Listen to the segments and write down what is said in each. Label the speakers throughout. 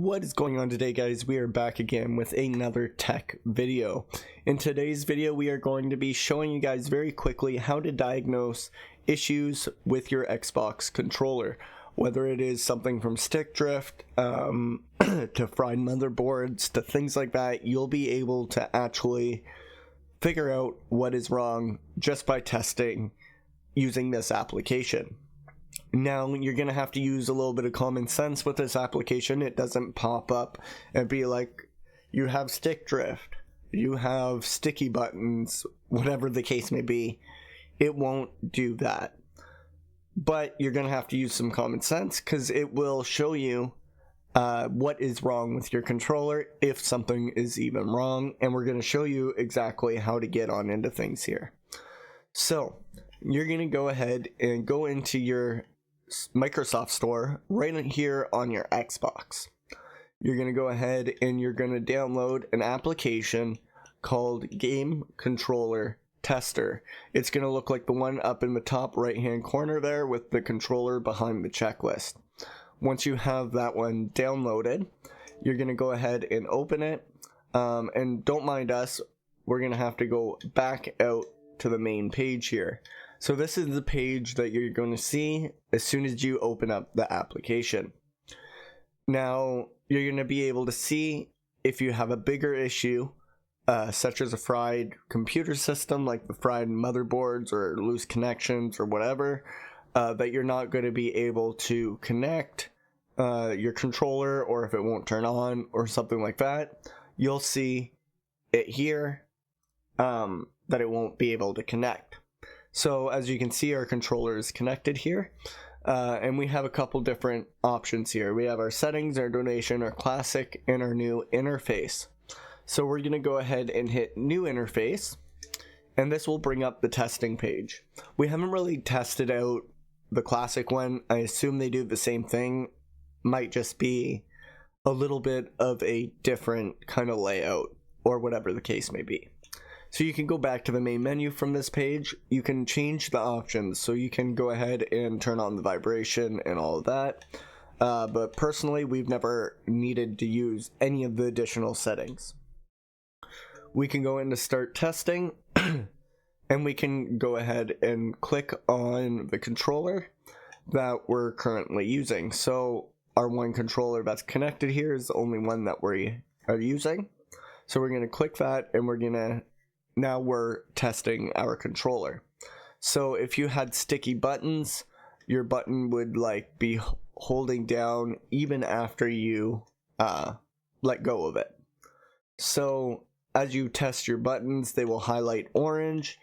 Speaker 1: What is going on today, guys? We are back again with another tech video. In today's video, we are going to be showing you guys very quickly how to diagnose issues with your Xbox controller. Whether it is something from stick drift, to fried motherboards, to things like that, you'll be able to actually figure out what is wrong just by testing using this application. Now, you're going to have to use a little bit of common sense with this application. It doesn't pop up and be like, you have stick drift, you have sticky buttons, whatever the case may be. It won't do that. But you're going to have to use some common sense because it will show you what is wrong with your controller, if something is even wrong. And we're going to show you exactly how to get on into things here. So you're going to go ahead and go into your Microsoft Store right here on your Xbox. You're going to go ahead and you're going to download an application called Game Controller Tester. It's going to look like the one up in the top right hand corner there with the controller behind the checklist. Once you have that one downloaded, you're going to go ahead and open it, and don't mind us, we're going to have to go back out to the main page here. So this is the page that you're going to see as soon as you open up the application. Now, you're going to be able to see if you have a bigger issue, such as a fried computer system, like the fried motherboards or loose connections or whatever, that you're not going to be able to connect your controller, or if it won't turn on or something like that. You'll see it here, that it won't be able to connect. So as you can see, our controller is connected here, and we have a couple different options here. We have our settings, our donation, our classic, and our new interface. So we're going to go ahead and hit new interface, and this will bring up the testing page. We haven't really tested out the classic one. I assume they do the same thing, might just be a little bit of a different kind of layout or whatever the case may be. So you can go back to the main menu from this page. You can change the options, so you can go ahead and turn on the vibration and all of that. But personally, we've never needed to use any of the additional settings. We can go into start testing, and we can go ahead and click on the controller that we're currently using. So our one controller that's connected here is the only one that we are using. So we're going to click that, and now we're testing our controller. So if you had sticky buttons, your button would be holding down even after you let go of it. So as you test your buttons, they will highlight orange.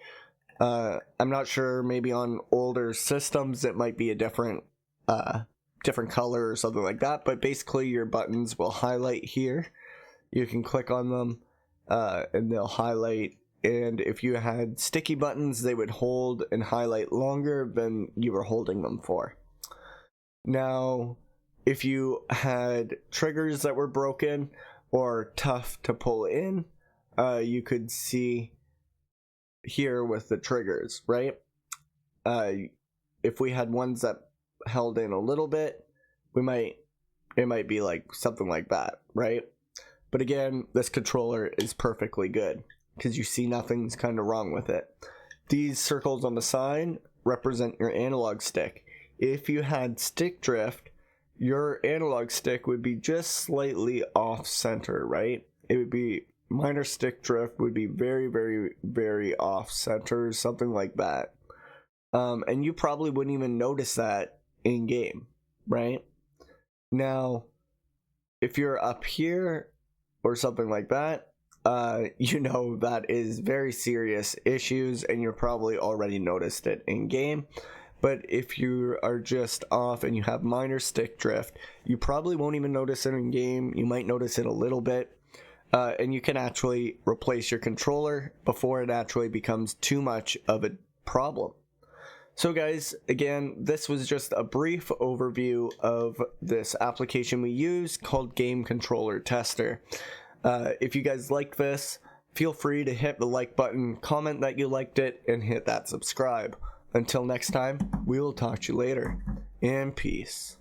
Speaker 1: I'm not sure, maybe on older systems it might be a different color or something like that, but basically your buttons will highlight here. You can click on them and they'll highlight. And if you had sticky buttons, they would hold and highlight longer than you were holding them for. Now, if you had triggers that were broken or tough to pull in, you could see here with the triggers, right? If we had ones that held in a little bit, it might be like something like that, right? But again, this controller is perfectly good, because you see nothing's kind of wrong with it. These circles on the side represent your analog stick. If you had stick drift, your analog stick would be just slightly off center, right? It would be minor stick drift, would be very, very, very off center, something like that. And you probably wouldn't even notice that in game, right? Now, if you're up here or something like that, you know that is very serious issues, and you're probably already noticed it in game. But if you are just off and you have minor stick drift, you probably won't even notice it in game. You might notice it a little bit, and you can actually replace your controller before it actually becomes too much of a problem. So guys, again, this was just a brief overview of this application we use called Game Controller Tester. If you guys like this, feel free to hit the like button, comment that you liked it, and hit that subscribe. Until next time, we will talk to you later, and peace.